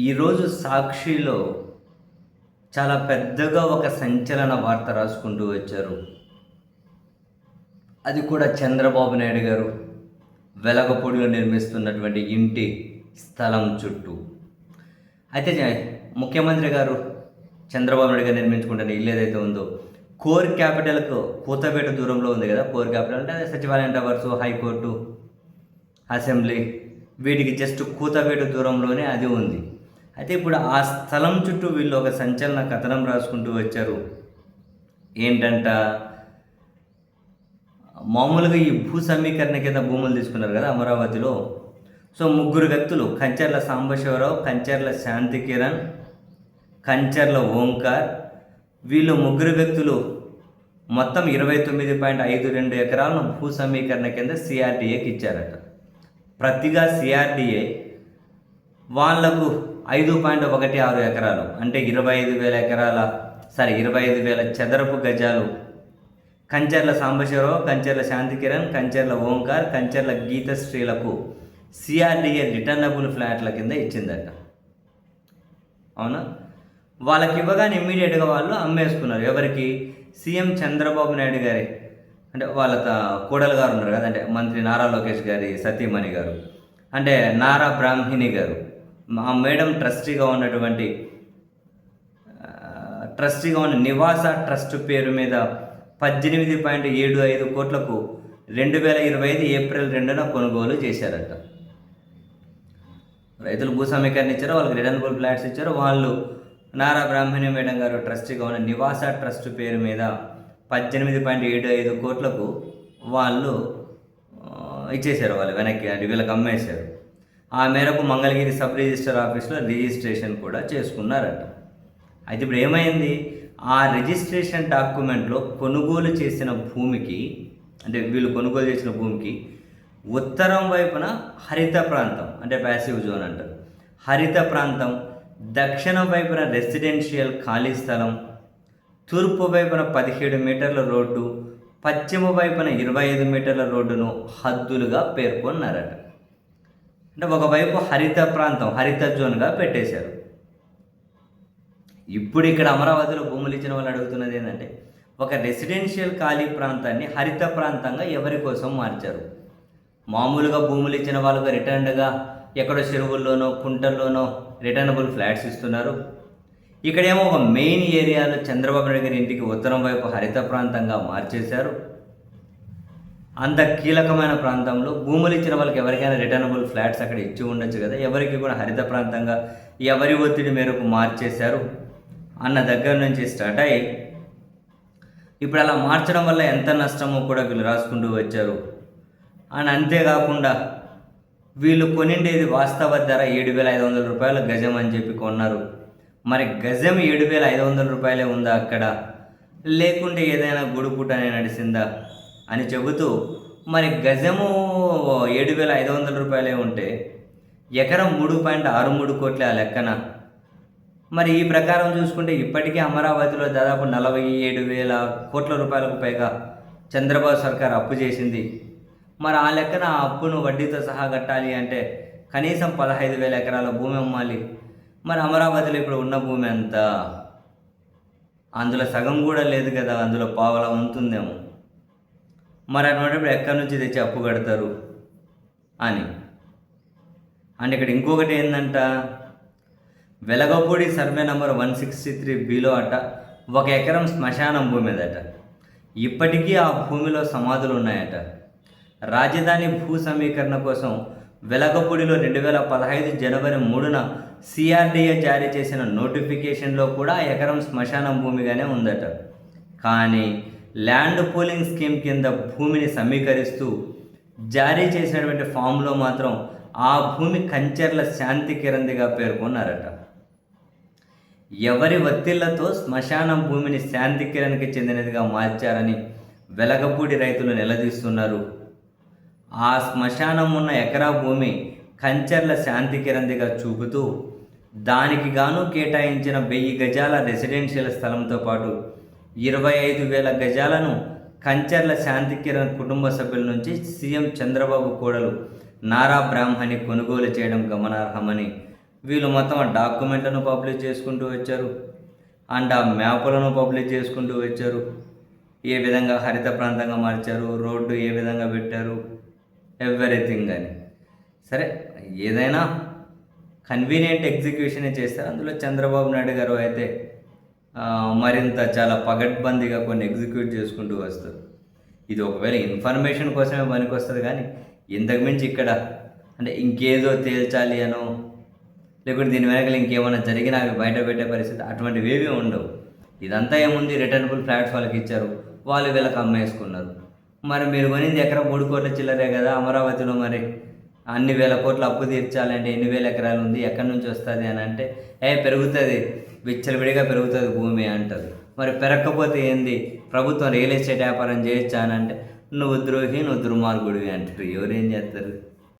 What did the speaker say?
ఈరోజు సాక్షిలో చాలా పెద్దగా ఒక సంచలన వార్త రాసుకుంటూ వచ్చారు. అది కూడా చంద్రబాబు నాయుడు గారు వెలగపూడిలో నిర్మిస్తున్నటువంటి ఇంటి స్థలం చుట్టూ. అయితే ముఖ్యమంత్రి గారు చంద్రబాబు నాయుడు గారు నిర్మించుకుంటున్న ఇల్లు ఏదైతే ఉందో కోర్ క్యాపిటల్కు కూతవేట దూరంలో ఉంది కదా. కోర్ క్యాపిటల్ అంటే సచివాలయం టవర్స్, హైకోర్టు, అసెంబ్లీ వీటికి జస్ట్ కూతవేట దూరంలోనే అది ఉంది. అయితే ఇప్పుడు ఆ స్థలం చుట్టూ వీళ్ళు ఒక సంచలన కథనం రాసుకుంటూ వచ్చారు. ఏంటంట, మామూలుగా ఈ భూ సమీకరణ కింద భూములు తీసుకున్నారు కదా అమరావతిలో. సో ముగ్గురు వ్యక్తులు, కంచర్ల సాంబశివరావు, కంచర్ల శాంతి కిరణ్, కంచర్ల ఓంకార్, వీళ్ళు ముగ్గురు వ్యక్తులు మొత్తం 29.52 ఎకరాలను భూ సమీకరణ కింద సిఆర్డీఏకి ఇచ్చారట. ప్రతిగా సిఆర్డీఏ వాళ్లకు 5.16 ఎకరాలు అంటే 25,000 చదరపు గజాలు కంచర్ల సాంబశివరావు, కంచర్ల శాంతి కిరణ్, కంచర్ల ఓంకార్, కంచర్ల గీతశ్రీలకు సిఆర్డీఏ రిటర్నబుల్ ఫ్లాట్ల కింద ఇచ్చిందట. అవునా? వాళ్ళకి ఇవ్వగానే ఇమ్మీడియట్గా వాళ్ళు అమ్మేసుకున్నారు. ఎవరికి? సీఎం చంద్రబాబు నాయుడు గారి, అంటే వాళ్ళ కోడలు గారు ఉన్నారు కదా, అంటే మంత్రి నారా లోకేష్ గారి సతీమణి గారు, అంటే నారా బ్రాహ్మిణి గారు, ఆ మేడం ట్రస్టీగా ఉన్న నివాస ట్రస్ట్ పేరు మీద 18.75 కోట్లకు 2025 ఏప్రిల్ 2న కొనుగోలు చేశారట. రైతులు భూ సమీకరణ ఇచ్చారు, వాళ్ళకి రిటర్నబుల్ ఫ్లాట్స్ ఇచ్చారు. వాళ్ళు నారా బ్రాహ్మణి మేడం గారు ట్రస్టీగా ఉన్న నివాస ట్రస్ట్ పేరు మీద 18.75 కోట్లకు వాళ్ళు ఇచ్చేశారు. వాళ్ళు వెనక్కి, అంటే వీళ్ళకి అమ్మేశారు. ఆ మేరకు మంగళగిరి సబ్ రిజిస్టర్ ఆఫీస్లో రిజిస్ట్రేషన్ కూడా చేసుకున్నారట. అయితే ఇప్పుడు ఏమైంది, ఆ రిజిస్ట్రేషన్ డాక్యుమెంట్లో కొనుగోలు చేసిన భూమికి, అంటే వీళ్ళు కొనుగోలు చేసిన భూమికి ఉత్తరం వైపున హరిత ప్రాంతం, అంటే ప్యాసివ్ జోన్ అంటారు, హరిత ప్రాంతం, దక్షిణ వైపున రెసిడెన్షియల్ ఖాళీ స్థలం, తూర్పు వైపున 17 మీటర్ల రోడ్డు, పశ్చిమ వైపున 25 మీటర్ల రోడ్డును హద్దులుగా పేర్కొన్నారట. అంటే ఒకవైపు హరిత ప్రాంతం, హరిత జోన్గా పెట్టేశారు. ఇప్పుడు ఇక్కడ అమరావతిలో భూములు ఇచ్చిన వాళ్ళు అడుగుతున్నది ఏంటంటే, ఒక రెసిడెన్షియల్ ఖాళీ ప్రాంతాన్ని హరిత ప్రాంతంగా ఎవరి కోసం మార్చారు? మామూలుగా భూములు ఇచ్చిన వాళ్ళకు రిటర్న్గా ఎక్కడో చెరువుల్లోనో కుంటల్లోనో రిటర్నబుల్ ఫ్లాట్స్ ఇస్తున్నారు. ఇక్కడేమో ఒక మెయిన్ ఏరియాలో చంద్రబాబు నాయుడు గారి ఇంటికి ఉత్తరం వైపు హరిత ప్రాంతంగా మార్చేశారు. అంత కీలకమైన ప్రాంతంలో భూములు ఇచ్చిన వాళ్ళకి ఎవరికైనా రిటర్నబుల్ ఫ్లాట్స్ అక్కడ ఇచ్చి ఉండొచ్చు కదా, ఎవరికి కూడా హరిత ప్రాంతంగా ఎవరి ఒత్తిడి మేరకు మార్చేశారు అన్న దగ్గర నుంచి స్టార్ట్ అయ్యి ఇప్పుడు అలా మార్చడం వల్ల ఎంత నష్టమో కూడా వీళ్ళు రాసుకుంటూ వచ్చారు. అని అంతేకాకుండా వీళ్ళు కొనిండేది వాస్తవ ధర 7,500 రూపాయల గజం అని చెప్పి కొన్నారు. మరి గజం 7,500 రూపాయలే ఉందా అక్కడ, లేకుంటే ఏదైనా గుడుపుటనే నడిచిందా అని చెబుతూ, మరి గజము 7,500 రూపాయలే ఉంటే ఎకరం 3.63 కోట్లే ఆ లెక్కన. మరి ఈ ప్రకారం చూసుకుంటే ఇప్పటికీ అమరావతిలో దాదాపు 47,000 కోట్ల రూపాయలకు పైగా చంద్రబాబు సర్కార్ అప్పు చేసింది. మరి ఆ లెక్కన ఆ అప్పును వడ్డీతో సహా కట్టాలి అంటే కనీసం 15,000 ఎకరాల భూమి అమ్మాలి. మరి అమరావతిలో ఇప్పుడు ఉన్న భూమి ఎంత? అందులో సగం కూడా లేదు కదా, అందులో పావలా ఉంటుందేమో. మరి అటువంటిప్పుడు ఎక్కడి నుంచి తెచ్చి అప్పు కడతారు అని. అంటే ఇక్కడ ఇంకొకటి ఏంటంట, వెలగపూడి సర్వే నంబర్ 163Bలో అట 1 ఎకరం శ్మశానం భూమి అదట. ఇప్పటికీ ఆ భూమిలో సమాధులు ఉన్నాయట. రాజధాని భూ సమీకరణ కోసం వెలగపూడిలో 2015 జనవరి 3న సిఆర్డీఏ జారీ చేసిన నోటిఫికేషన్లో కూడా ఎకరం శ్మశానం భూమిగానే ఉందట. కానీ ల్యాండ్ పూలింగ్ స్కీమ్ కింద భూమిని సమీకరిస్తూ జారీ చేసినటువంటి ఫామ్లో మాత్రం ఆ భూమి కంచర్ల శాంతి కిరణ్దిగా పేర్కొన్నారట. ఎవరి ఒత్తిళ్లతో శ్మశానం భూమిని శాంతి కిరణ్కి చెందినదిగా మార్చారని వెలగపూడి రైతులు నిలదీస్తున్నారు. ఆ శ్మశానం ఉన్న ఎకరా భూమి కంచర్ల శాంతి కిరణ్దిగా చూపుతూ దానికి గాను కేటాయించిన 1000 గజాల రెసిడెన్షియల్ స్థలంతో పాటు 25,000 గజాలను కంచర్ల శాంతి కిరణ్ కుటుంబ సభ్యుల నుంచి సీఎం చంద్రబాబు కోడలు నారా బ్రాహ్మణి కొనుగోలు చేయడం గమనార్హమని వీళ్ళు మొత్తం ఆ డాక్యుమెంట్లను పబ్లిష్ చేసుకుంటూ వచ్చారు అండ్ ఆ మ్యాపులను పబ్లిష్ చేసుకుంటూ వచ్చారు. ఏ విధంగా హరిత ప్రాంతంగా మార్చారు, రోడ్డు ఏ విధంగా పెట్టారు, ఎవ్రీథింగ్ అని. సరే, ఏదైనా కన్వీనియంట్ ఎగ్జిక్యూషనే చేస్తారు. అందులో చంద్రబాబు నాయుడు గారు అయితే మరింత చాలా పగడ్బందీగా కొన్ని ఎగ్జిక్యూట్ చేసుకుంటూ వస్తారు. ఇది ఒకవేళ ఇన్ఫర్మేషన్ కోసమే పనికొస్తుంది, కానీ ఇంతకు మించి ఇక్కడ అంటే ఇంకేదో తేల్చాలి అనో, లేకుంటే దీని వెనకాల ఇంకేమైనా జరిగినా అవి బయట పెట్టే పరిస్థితి అటువంటివి ఏమీ ఉండవు. ఇదంతా ఏముంది, రిటర్నబుల్ ఫ్లాట్స్ వాళ్ళకి ఇచ్చారు, వాళ్ళు వీళ్ళకి అమ్మేసుకున్నారు. మరి మీరు కొనింది ఎకరా 3 కోట్ల చిల్లరే కదా. అమరావతిలో మరి అన్ని వేల కోట్ల అప్పు తీర్చాలంటే ఎన్ని వేల ఎకరాలు ఉంది, ఎక్కడి నుంచి వస్తుంది అని అంటే పెరుగుతుంది, విచ్చలవిడిగా పెరుగుతుంది భూమి అంటారు. మరి పెరగకపోతే ఏంది, ప్రభుత్వం రియల్ ఎస్టేట్ వ్యాపారం చేయొచ్చా అని అంటే నువ్వు ద్రోహి, నువ్వు దుర్మార్గుడివి అంటారు. ఎవరేం చేస్తారు?